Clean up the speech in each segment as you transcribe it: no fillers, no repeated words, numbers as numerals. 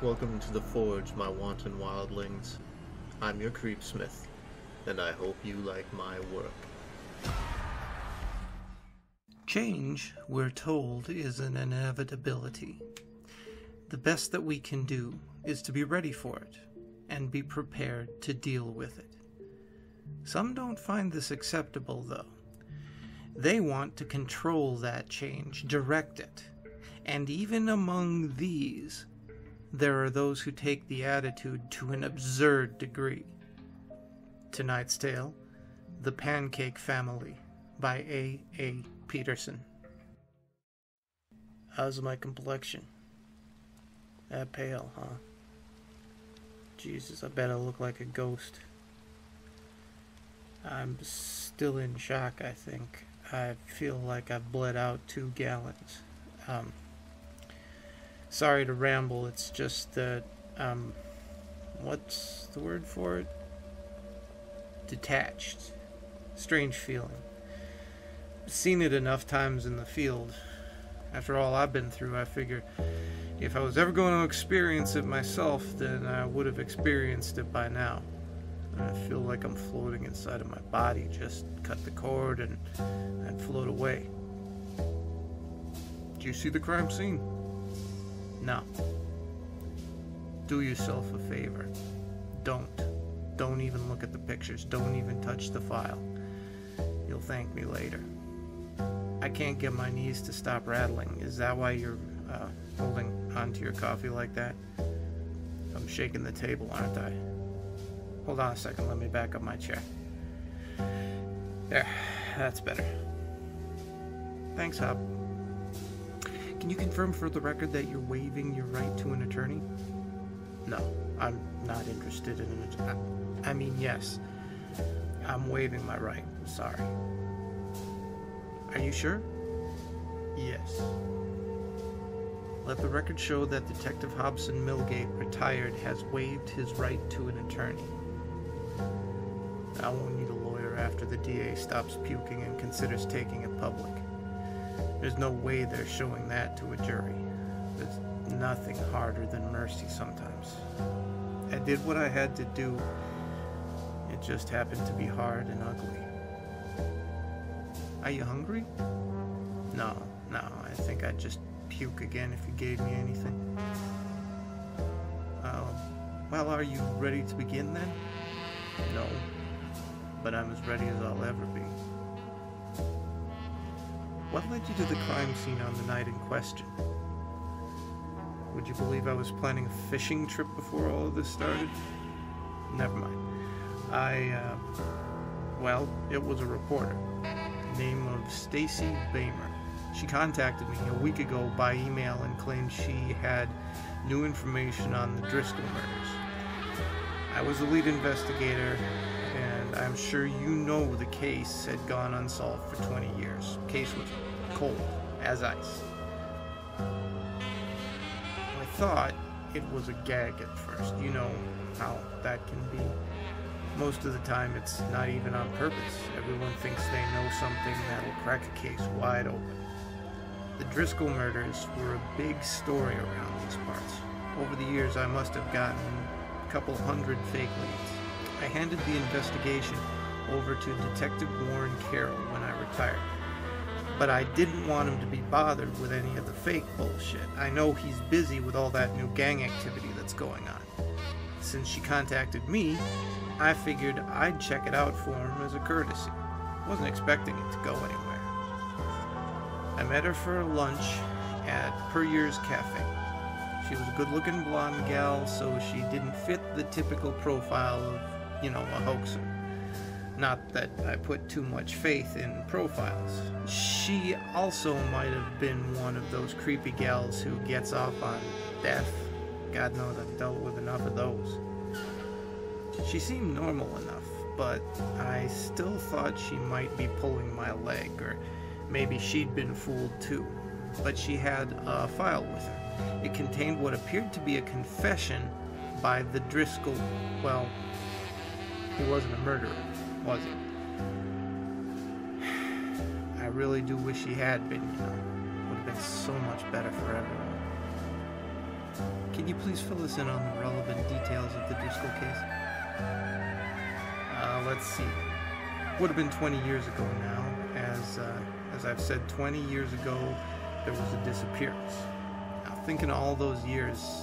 Welcome to the Forge, my wanton wildlings. I'm your creepsmith, and I hope you like my work. Change, we're told, is an inevitability. The best that we can do is to be ready for it, and be prepared to deal with it. Some don't find this acceptable, though. They want to control that change, direct it. And even among these, there are those who take the attitude to an absurd degree. Tonight's tale, The Pancake Family, by A.A.Peterson. How's my complexion? That pale, huh? Jesus, I bet I look like a ghost. I'm still in shock, I think. I feel like I've bled out 2 gallons. Sorry to ramble, it's just that, what's the word for it? Detached. Strange feeling. Seen it enough times in the field. After all I've been through, I figure if I was ever going to experience it myself, then I would have experienced it by now. I feel like I'm floating inside of my body. Just cut the cord and float away. Did you see the crime scene? No. Do yourself a favor. Don't even look at the pictures. Don't even touch the file. You'll thank me later. I can't get my knees to stop rattling. Is that why you're holding onto your coffee like that? I'm shaking the table, aren't I? Hold on a second, let me back up my chair. There, that's better. Thanks, Hub. Can you confirm for the record that you're waiving your right to an attorney? No, I'm not interested in an attorney. I mean, yes. I'm waiving my right. Sorry. Are you sure? Yes. Let the record show that Detective Hobson Millgate, retired, has waived his right to an attorney. I won't need a lawyer after the DA stops puking and considers taking it public. There's no way they're showing that to a jury. There's nothing harder than mercy sometimes. I did what I had to do. It just happened to be hard and ugly. Are you hungry? No, I think I'd just puke again if you gave me anything. Well, are you ready to begin then? No, but I'm as ready as I'll ever be. What led you to the crime scene on the night in question? Would you believe I was planning a fishing trip before all of this started? Never mind. Well, it was a reporter, name of Stacy Bamer. She contacted me a week ago by email and claimed she had new information on the Driscoll murders. I was the lead investigator, and I'm sure you know the case had gone unsolved for 20 years. The case was cold as ice. I thought it was a gag at first. You know how that can be. Most of the time it's not even on purpose. Everyone thinks they know something that'll crack a case wide open. The Driscoll murders were a big story around these parts. Over the years I must have gotten a couple hundred fake leads. I handed the investigation over to Detective Warren Carroll when I retired. But I didn't want him to be bothered with any of the fake bullshit. I know he's busy with all that new gang activity that's going on. Since she contacted me, I figured I'd check it out for him as a courtesy. Wasn't expecting it to go anywhere. I met her for lunch at Per Year's Cafe. She was a good-looking blonde gal, so she didn't fit the typical profile of, a hoaxer. Not that I put too much faith in profiles. She also might have been one of those creepy gals who gets off on death. God knows I've dealt with enough of those. She seemed normal enough, but I still thought she might be pulling my leg, or maybe she'd been fooled too. But she had a file with her. It contained what appeared to be a confession by the Driscoll. Well, he wasn't a murderer, was he? I really do wish he had been, Would have been so much better for everyone. Can you please fill us in on the relevant details of the Driscoll case? Let's see. Would have been 20 years ago now. As I've said, 20 years ago, there was a disappearance. Now, thinking of all those years,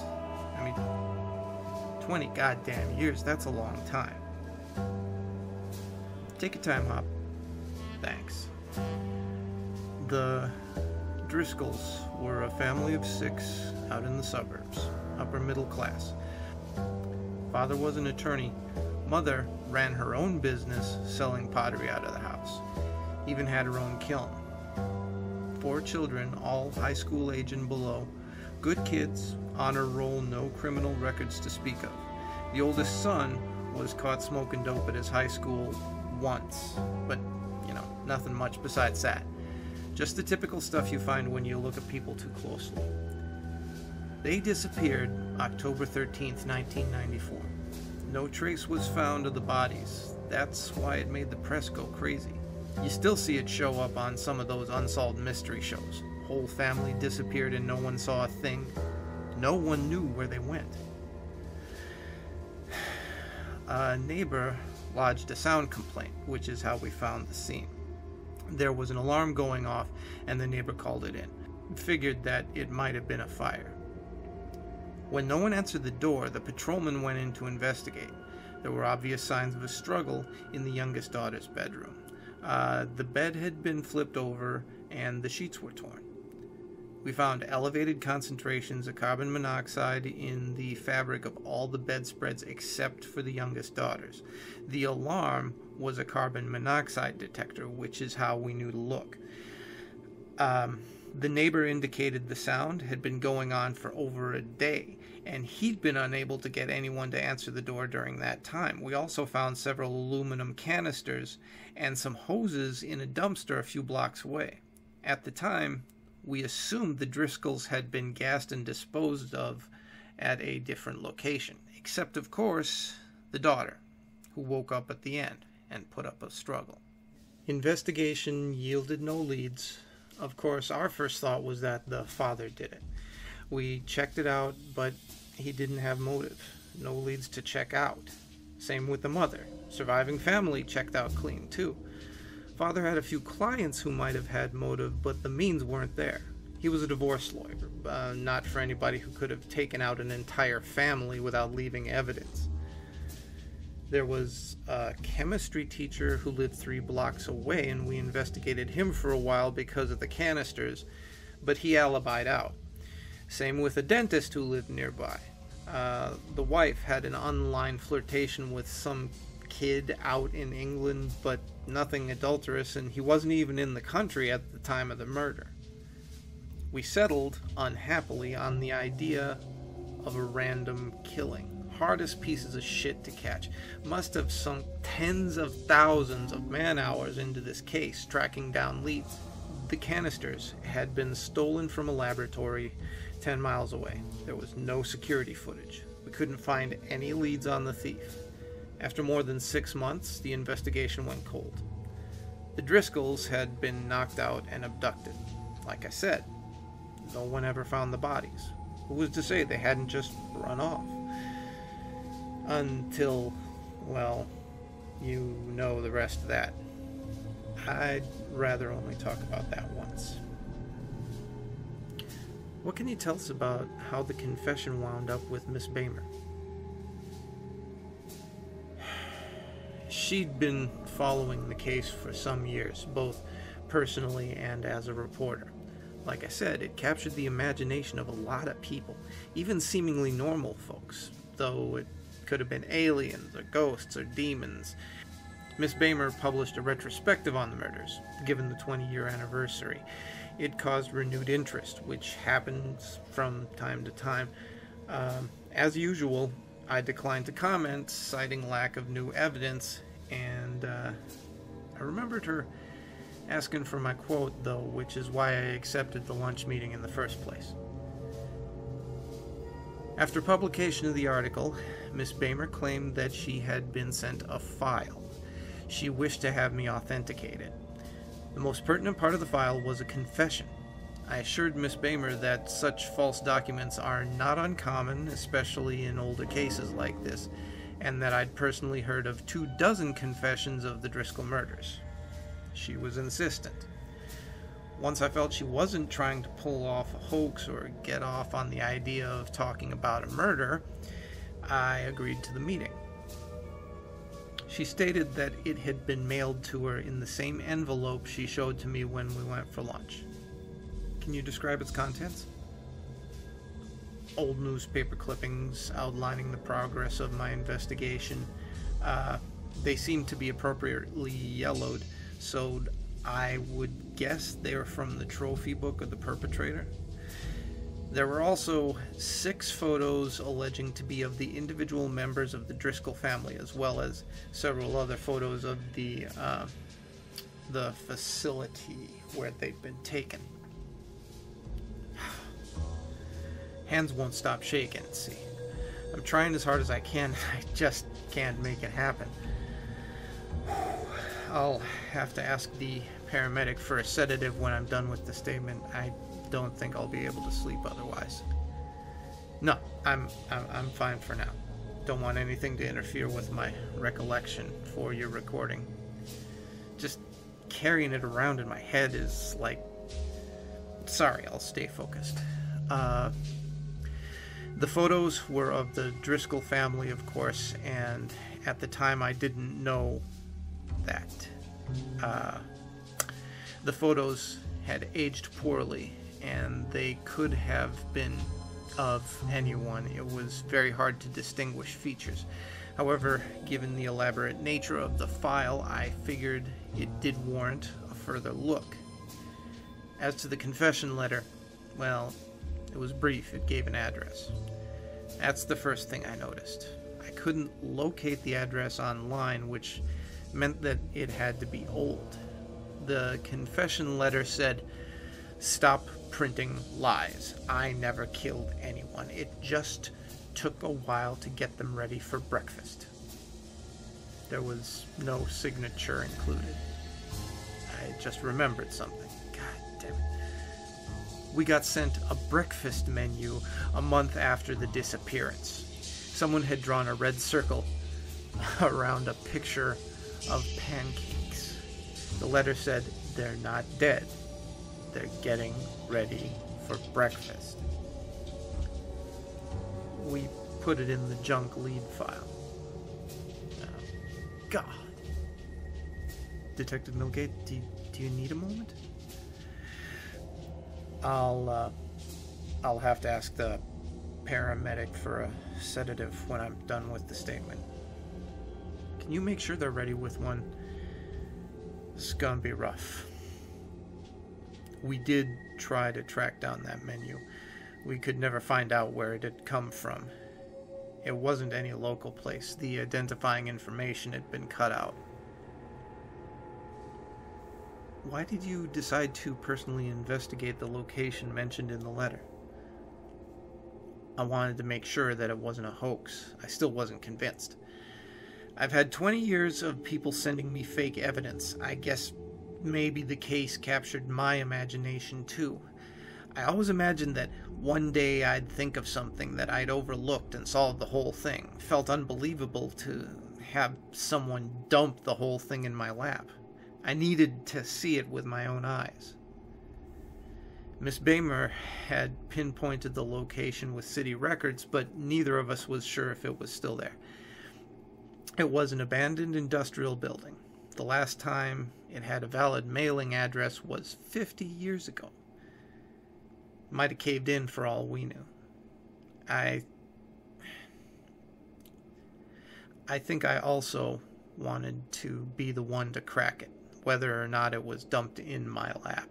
20 goddamn years, that's a long time. Take your time, Hop. Thanks. The Driscolls were a family of 6 out in the suburbs, upper middle class. Father was an attorney. Mother ran her own business selling pottery out of the house. Even had her own kiln. 4 children, all high school age and below. Good kids, honor roll, no criminal records to speak of. The oldest son was caught smoking dope at his high school once, but, nothing much besides that. Just the typical stuff you find when you look at people too closely. They disappeared October 13th, 1994. No trace was found of the bodies. That's why it made the press go crazy. You still see it show up on some of those unsolved mystery shows. Whole family disappeared and no one saw a thing. No one knew where they went. A neighbor lodged a sound complaint, which is how we found the scene. There was an alarm going off and the neighbor called it in. Figured that it might have been a fire. When no one answered the door, the patrolman went in to investigate. There were obvious signs of a struggle in the youngest daughter's bedroom. The bed had been flipped over and the sheets were torn. We found elevated concentrations of carbon monoxide in the fabric of all the bedspreads except for the youngest daughter's. The alarm was a carbon monoxide detector, which is how we knew to look. The neighbor indicated the sound had been going on for over a day, and he'd been unable to get anyone to answer the door during that time. We also found several aluminum canisters and some hoses in a dumpster a few blocks away. At the time, we assumed the Driscolls had been gassed and disposed of at a different location, except, of course, the daughter, who woke up at the end and put up a struggle. Investigation yielded no leads. Of course, our first thought was that the father did it. We checked it out, but he didn't have motive. No leads to check out. Same with the mother. Surviving family checked out clean, too. Father had a few clients who might have had motive, but the means weren't there. He was a divorce lawyer, not for anybody who could have taken out an entire family without leaving evidence. There was a chemistry teacher who lived 3 blocks away, and we investigated him for a while because of the canisters, but he alibied out. Same with a dentist who lived nearby. The wife had an online flirtation with some kid out in England, but nothing adulterous, and he wasn't even in the country at the time of the murder. We settled, unhappily, on the idea of a random killing. Hardest pieces of shit to catch. Must have sunk tens of thousands of man-hours into this case, tracking down leads. The canisters had been stolen from a laboratory 10 miles away. There was no security footage. We couldn't find any leads on the thief. After more than 6 months, the investigation went cold. The Driscolls had been knocked out and abducted. Like I said, no one ever found the bodies. Who was to say they hadn't just run off? Until, well, you know the rest of that. I'd rather only talk about that once. What can you tell us about how the confession wound up with Miss Bamer? She'd been following the case for some years, both personally and as a reporter. Like I said, it captured the imagination of a lot of people, even seemingly normal folks, though it could have been aliens or ghosts or demons. Miss Bamer published a retrospective on the murders, given the 20-year anniversary. It caused renewed interest, which happens from time to time. As usual, I declined to comment, citing lack of new evidence, and I remembered her asking for my quote, though, which is why I accepted the lunch meeting in the first place. After publication of the article, Miss Bamer claimed that she had been sent a file. She wished to have me authenticate it. The most pertinent part of the file was a confession. I assured Miss Bamer that such false documents are not uncommon, especially in older cases like this, and that I'd personally heard of 24 confessions of the Driscoll murders. She was insistent. Once I felt she wasn't trying to pull off a hoax or get off on the idea of talking about a murder, I agreed to the meeting. She stated that it had been mailed to her in the same envelope she showed to me when we went for lunch. Can you describe its contents? Old newspaper clippings outlining the progress of my investigation. They seemed to be appropriately yellowed, so I would guess they were from the trophy book of the perpetrator. There were also 6 photos alleging to be of the individual members of the Driscoll family, as well as several other photos of the facility where they'd been taken. Hands won't stop shaking, see. I'm trying as hard as I can, I just can't make it happen. I'll have to ask the paramedic for a sedative when I'm done with the statement. I don't think I'll be able to sleep otherwise. No, I'm fine for now. Don't want anything to interfere with my recollection for your recording. Just carrying it around in my head is like... Sorry, I'll stay focused. The photos were of the Driscoll family, of course, and at the time I didn't know that. The photos had aged poorly, and they could have been of anyone. It was very hard to distinguish features. However, given the elaborate nature of the file, I figured it did warrant a further look. As to the confession letter, well, it was brief. It gave an address. That's the first thing I noticed. I couldn't locate the address online, which meant that it had to be old. The confession letter said, "Stop printing lies. I never killed anyone. It just took a while to get them ready for breakfast." There was no signature included. I just remembered something. God damn it. We got sent a breakfast menu a month after the disappearance. Someone had drawn a red circle around a picture of pancakes. The letter said, "They're not dead. They're getting ready for breakfast." We put it in the junk lead file. God. Detective Milgate, do you need a moment? I'll have to ask the paramedic for a sedative when I'm done with the statement. Can you make sure they're ready with one? It's gonna be rough. We did try to track down that menu. We could never find out where it had come from. It wasn't any local place. The identifying information had been cut out. Why did you decide to personally investigate the location mentioned in the letter? I wanted to make sure that it wasn't a hoax. I still wasn't convinced. I've had 20 years of people sending me fake evidence. I guess maybe the case captured my imagination too. I always imagined that one day I'd think of something that I'd overlooked and solve the whole thing. It felt unbelievable to have someone dump the whole thing in my lap. I needed to see it with my own eyes. Miss Bamer had pinpointed the location with city records, but neither of us was sure if it was still there. It was an abandoned industrial building. The last time it had a valid mailing address was 50 years ago. Might have caved in for all we knew. I think I also wanted to be the one to crack it, whether or not it was dumped in my lap.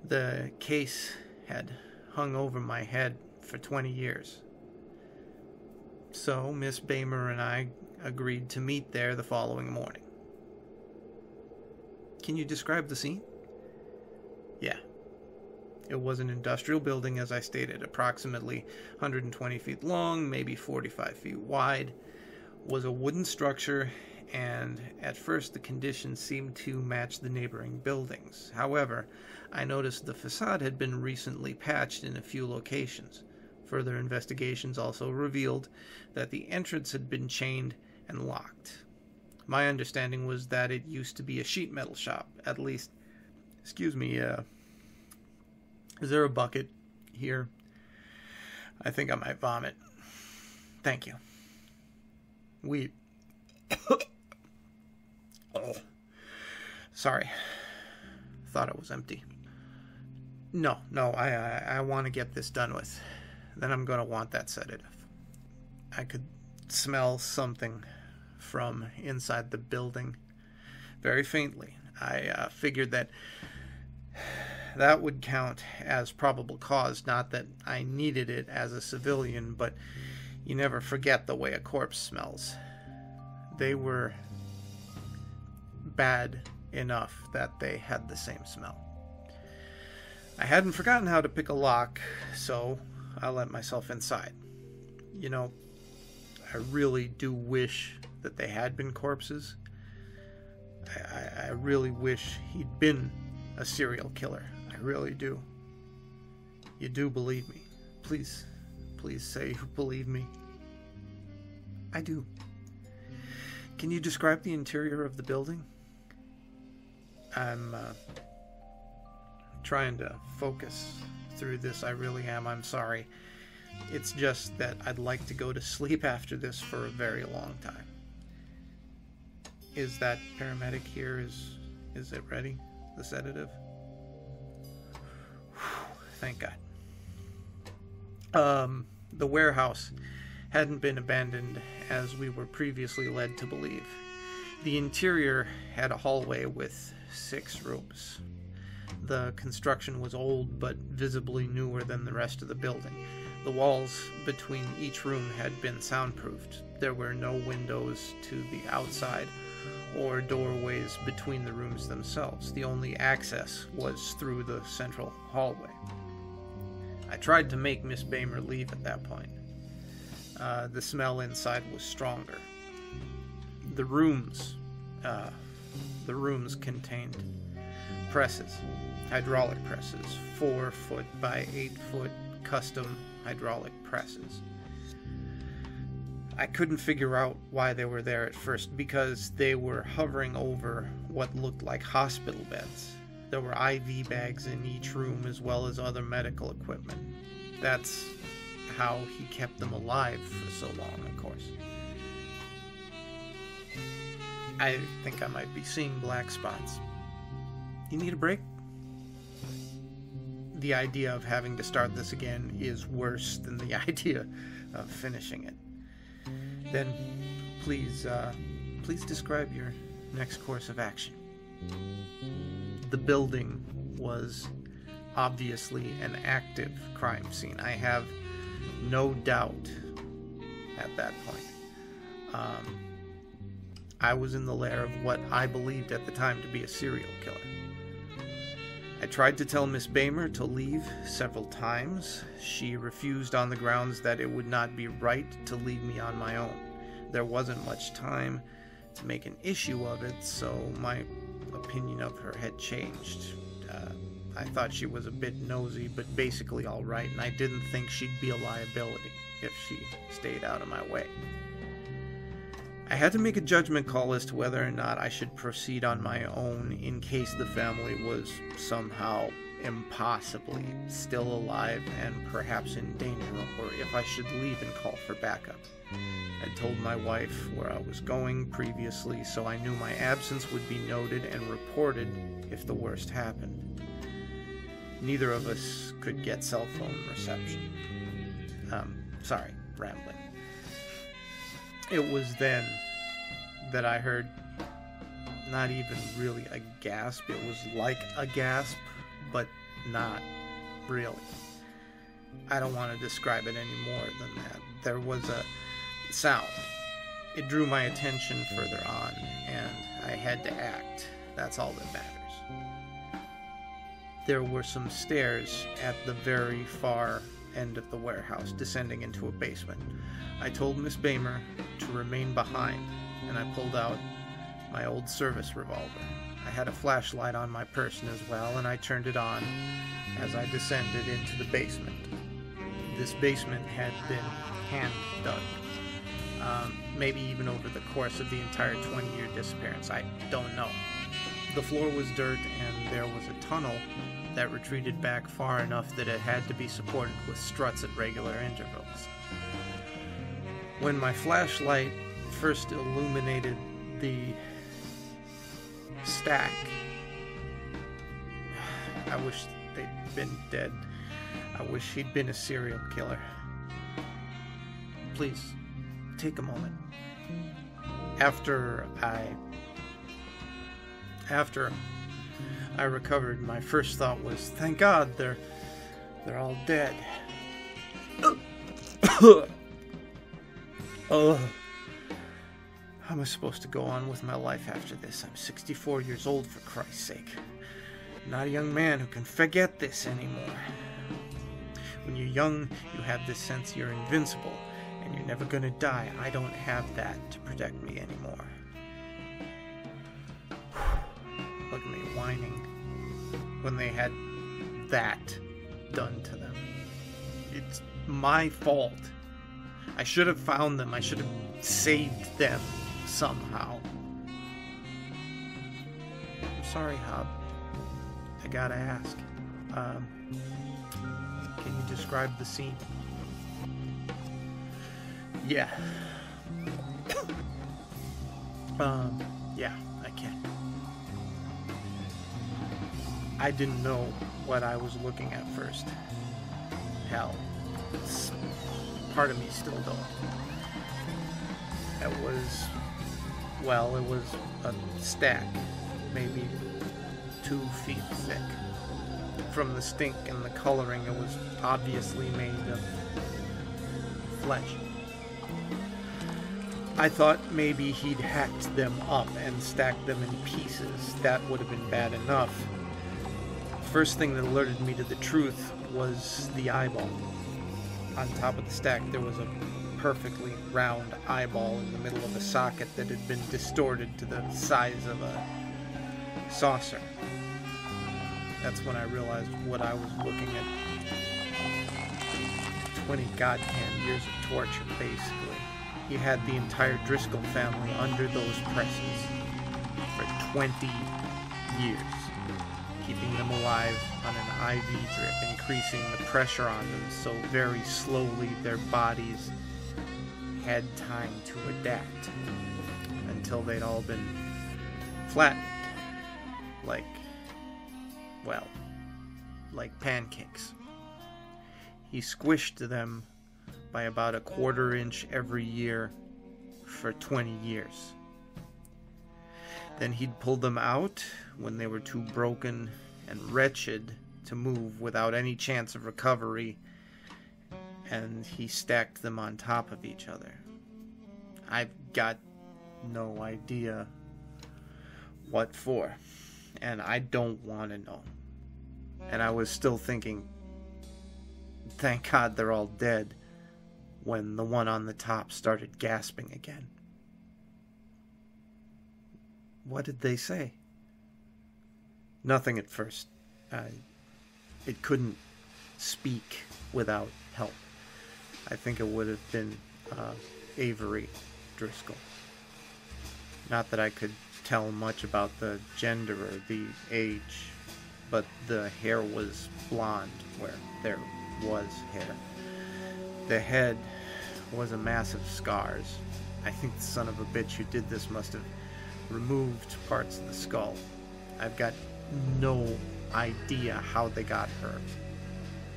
The case had hung over my head for 20 years. So Miss Bamer and I agreed to meet there the following morning. Can you describe the scene? Yeah. It was an industrial building, as I stated, approximately 120 feet long, maybe 45 feet wide. Was a wooden structure, and at first the conditions seemed to match the neighboring buildings. However, I noticed the facade had been recently patched in a few locations. Further investigations also revealed that the entrance had been chained and locked. My understanding was that it used to be a sheet metal shop, at least. Excuse me, is there a bucket here? I think I might vomit. Thank you. Oh. Sorry. Thought it was empty. No, I want to get this done with. Then I'm going to want that sedative. I could smell something from inside the building very faintly. I figured that would count as probable cause, not that I needed it as a civilian, but you never forget the way a corpse smells. They were bad enough that they had the same smell. I hadn't forgotten how to pick a lock, so I let myself inside. You know, I really do wish that they had been corpses. I really wish he'd been a serial killer. I really do. You do believe me. Please say you believe me. I do. Can you describe the interior of the building? I'm trying to focus through this. I really am. I'm sorry. It's just that I'd like to go to sleep after this for a very long time. Is that paramedic here? Is it ready? The sedative? Whew, thank God. The warehouse hadn't been abandoned as we were previously led to believe. The interior had a hallway with 6 rooms. The construction was old but visibly newer than the rest of the building. The walls between each room had been soundproofed. There were no windows to the outside or doorways between the rooms themselves. The only access was through the central hallway. I tried to make Miss Bamer leave at that point. The smell inside was stronger. The rooms contained presses, hydraulic presses, 4-foot by 8-foot custom hydraulic presses. I couldn't figure out why they were there at first, because they were hovering over what looked like hospital beds. There were IV bags in each room as well as other medical equipment. That's how he kept them alive for so long, of course. I think I might be seeing black spots. You need a break? The idea of having to start this again is worse than the idea of finishing it. Then, please describe your next course of action. The building was obviously an active crime scene. I have no doubt at that point. I was in the lair of what I believed at the time to be a serial killer. I tried to tell Miss Bamer to leave several times. She refused on the grounds that it would not be right to leave me on my own. There wasn't much time to make an issue of it, so my opinion of her had changed. I thought she was a bit nosy, but basically all right, and I didn't think she'd be a liability if she stayed out of my way. I had to make a judgment call as to whether or not I should proceed on my own in case the family was somehow impossibly still alive and perhaps in danger, or if I should leave and call for backup. I told my wife where I was going previously, so I knew my absence would be noted and reported if the worst happened. Neither of us could get cell phone reception. Sorry, rambling. It was then that I heard not even really a gasp. It was like a gasp, but not really. I don't want to describe it any more than that. There was a sound. It drew my attention further on, and I had to act. That's all that matters. There were some stairs at the very far end of the warehouse, descending into a basement. I told Miss Bamer to remain behind, and I pulled out my old service revolver. I had a flashlight on my person as well, and I turned it on as I descended into the basement. This basement had been hand dug, maybe even over the course of the entire 20-year disappearance. I don't know. The floor was dirt, and there was a tunnel that retreated back far enough that it had to be supported with struts at regular intervals. When my flashlight first illuminated the stack, I wish they'd been dead. I wish he'd been a serial killer. Please, take a moment. After I recovered, my first thought was, thank God they're all dead. Oh, how am I supposed to go on with my life after this? I'm 64 years old, for Christ's sake. I'm not a young man who can forget this anymore. When you're young, you have this sense you're invincible, and you're never gonna die. I don't have that to protect me anymore. Look at me whining when they had that done to them. It's my fault. I should have found them. I should have saved them somehow. I'm sorry, Hub. I gotta ask. Can you describe the scene? Yeah. Yeah, I can. I didn't know what I was looking at first. Hell, part of me still don't. It was a stack, maybe 2 feet thick. From the stink and the coloring, it was obviously made of flesh. I thought maybe he'd hacked them up and stacked them in pieces. That would have been bad enough. First thing that alerted me to the truth was the eyeball. On top of the stack, there was a perfectly round eyeball in the middle of a socket that had been distorted to the size of a saucer. That's when I realized what I was looking at. 20 goddamn years of torture, basically. He had the entire Driscoll family under those presses for 20 years, keeping them alive on an IV drip, increasing the pressure on them so very slowly their bodies had time to adapt until they'd all been flattened like pancakes. He squished them by about 1/4 inch every year for 20 years. Then he'd pull them out when they were too broken and wretched to move without any chance of recovery, and he stacked them on top of each other. I've got no idea what for, and I don't want to know. And I was still thinking, thank God they're all dead, when the one on the top started gasping again. What did they say? Nothing at first. It couldn't speak without help. I think it would have been Avery Driscoll. Not that I could tell much about the gender or the age, but the hair was blonde where there was hair. The head was a mass of scars. I think the son of a bitch who did this must have removed parts of the skull. I've got no idea how they got her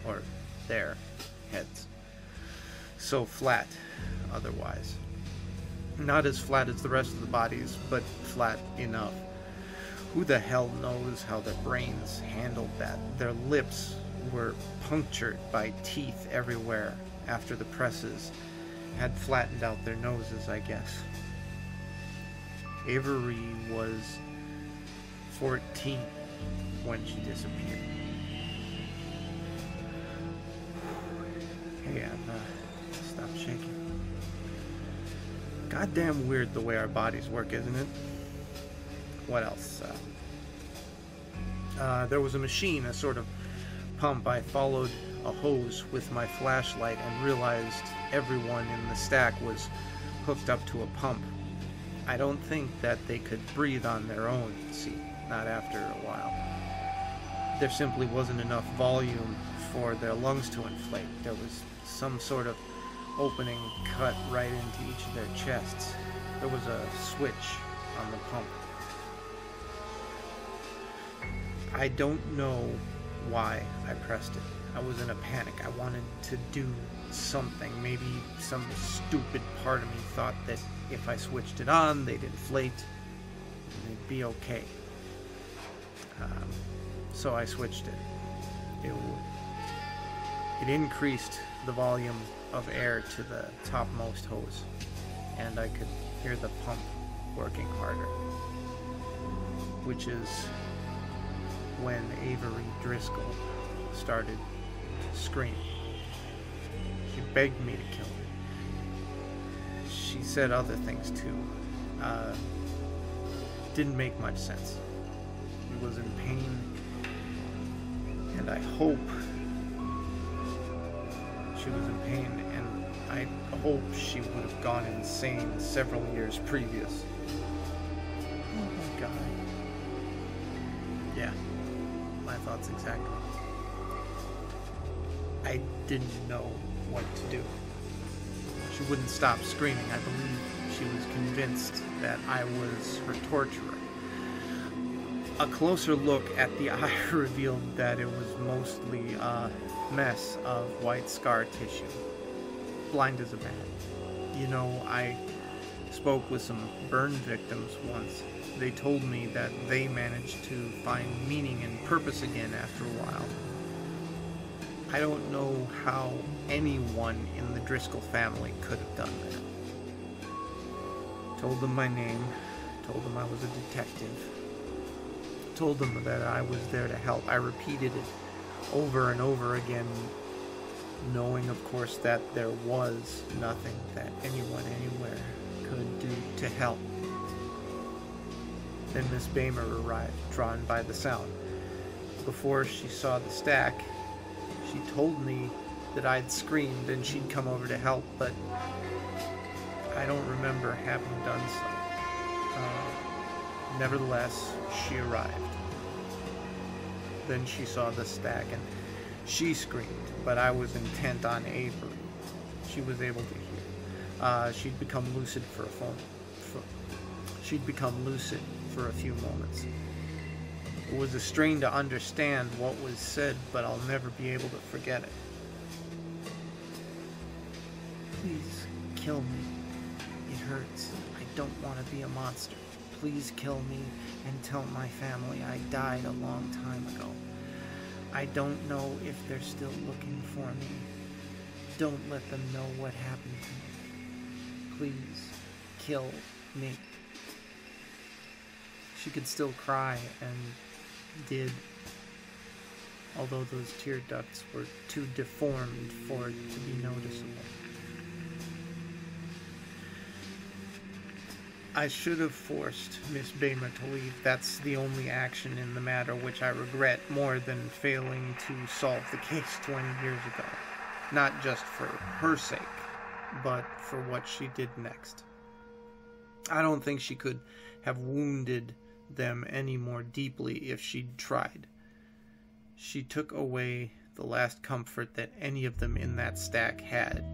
or their heads so flat otherwise. Not as flat as the rest of the bodies, but flat enough. Who the hell knows how their brains handled that? Their lips were punctured by teeth everywhere after the presses had flattened out their noses, I guess. Avery was 14 when she disappeared. Hey, stop shaking. Goddamn weird the way our bodies work, isn't it? what else? There was a machine, a sort of pump. I followed a hose with my flashlight and realized everyone in the stack was hooked up to a pump. I don't think that they could breathe on their own, see, not after a while. There simply wasn't enough volume for their lungs to inflate. There was some sort of opening cut right into each of their chests. There was a switch on the pump. I don't know why I pressed it. I was in a panic. I wanted to do something. Maybe some stupid part of me thought that if I switched it on, they'd inflate and they'd be okay. So I switched it. It increased the volume of air to the topmost hose, and I could hear the pump working harder, which is when Avery Driscoll started to scream. She begged me to kill her. She said other things too. Didn't make much sense. She was in pain, and I hope she was in pain, and I hope she would have gone insane several years previous. Oh my God. Yeah, my thoughts exactly. I didn't know what to do. She wouldn't stop screaming. I believe she was convinced that I was her torturer. A closer look at the eye revealed that it was mostly a mess of white scar tissue. Blind as a bat. You know, I spoke with some burn victims once. They told me that they managed to find meaning and purpose again after a while. I don't know how anyone in the Driscoll family could have done that. Told them my name, told them I was a detective, told them that I was there to help. I repeated it over and over again, knowing, of course, that there was nothing that anyone anywhere could do to help. Then Miss Bamer arrived, drawn by the sound. Before she saw the stack, she told me that I'd screamed and she'd come over to help, but I don't remember having done so. Nevertheless, she arrived. Then she saw the stack and she screamed, but I was intent on Avery. She was able to hear. She'd become lucid for a few moments. It was a strain to understand what was said, but I'll never be able to forget it. Please kill me. It hurts. I don't want to be a monster. Please kill me and tell my family I died a long time ago. I don't know if they're still looking for me. Don't let them know what happened to me. Please kill me. She could still cry, and did, although those tear ducts were too deformed for it to be noticeable. I should have forced Miss Bamer to leave. That's the only action in the matter which I regret more than failing to solve the case 20 years ago. Not just for her sake, but for what she did next. I don't think she could have wounded them any more deeply if she'd tried. She took away the last comfort that any of them in that stack had.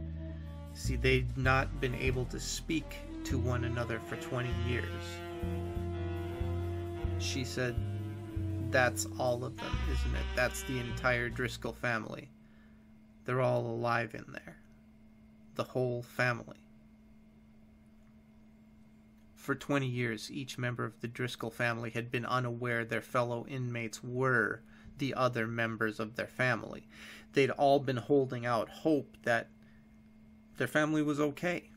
See, they'd not been able to speak to one another for 20 years. She said, that's all of them, isn't it? That's the entire Driscoll family. They're all alive in there. The whole family. For 20 years, each member of the Driscoll family had been unaware their fellow inmates were the other members of their family. They'd all been holding out hope that their family was okay.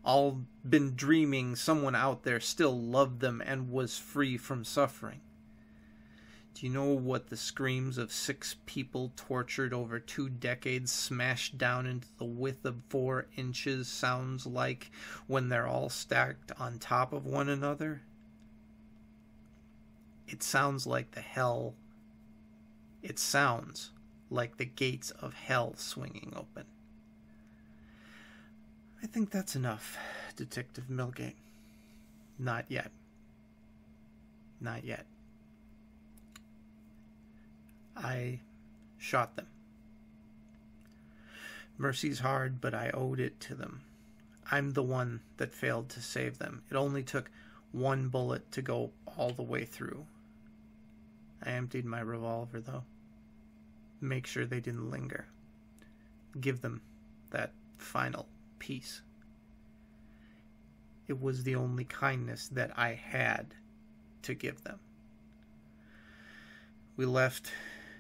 All been dreaming someone out there still loved them and was free from suffering. Do you know what the screams of 6 people tortured over 2 decades smashed down into the width of 4 inches sounds like when they're all stacked on top of one another? It sounds like it sounds like the gates of hell swinging open. I think that's enough, Detective Milgate. Not yet. Not yet. I shot them. Mercy's hard, but I owed it to them. I'm the one that failed to save them. It only took one bullet to go all the way through. I emptied my revolver, though. Make sure they didn't linger. Give them that final piece. It was the only kindness that I had to give them. We left,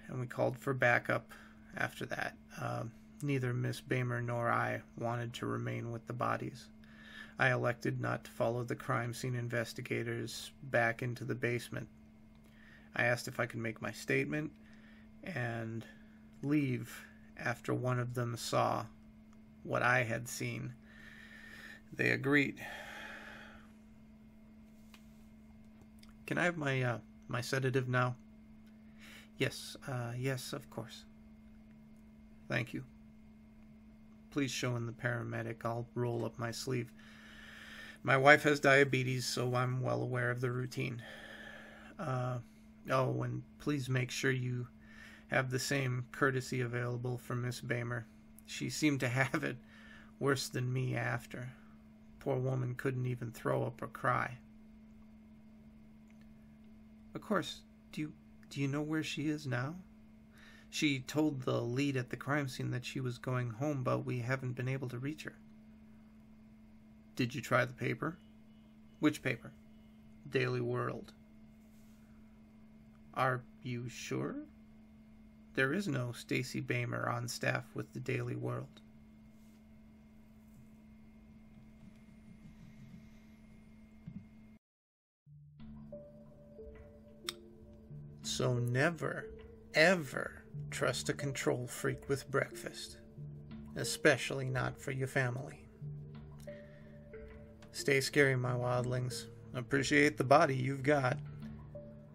and we called for backup after that. Neither Miss Bamer nor I wanted to remain with the bodies. I elected not to follow the crime scene investigators back into the basement. I asked if I could make my statement and leave after one of them saw what I had seen. They agreed. Can I have my sedative now? Yes, of course. Thank you. Please show in the paramedic. I'll roll up my sleeve. My wife has diabetes, so I'm well aware of the routine. And please make sure you have the same courtesy available for Miss Bamer. She seemed to have it worse than me after. Poor woman couldn't even throw up or cry. Of course. Do you know where she is now? She told the lead at the crime scene that she was going home, but we haven't been able to reach her. Did you try the paper? Which paper? Daily World. Are you sure? There is no Stacy Bamer on staff with the Daily World. So never, ever trust a control freak with breakfast. Especially not for your family. Stay scary, my wildlings. Appreciate the body you've got.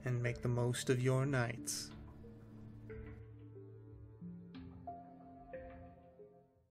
And make the most of your nights.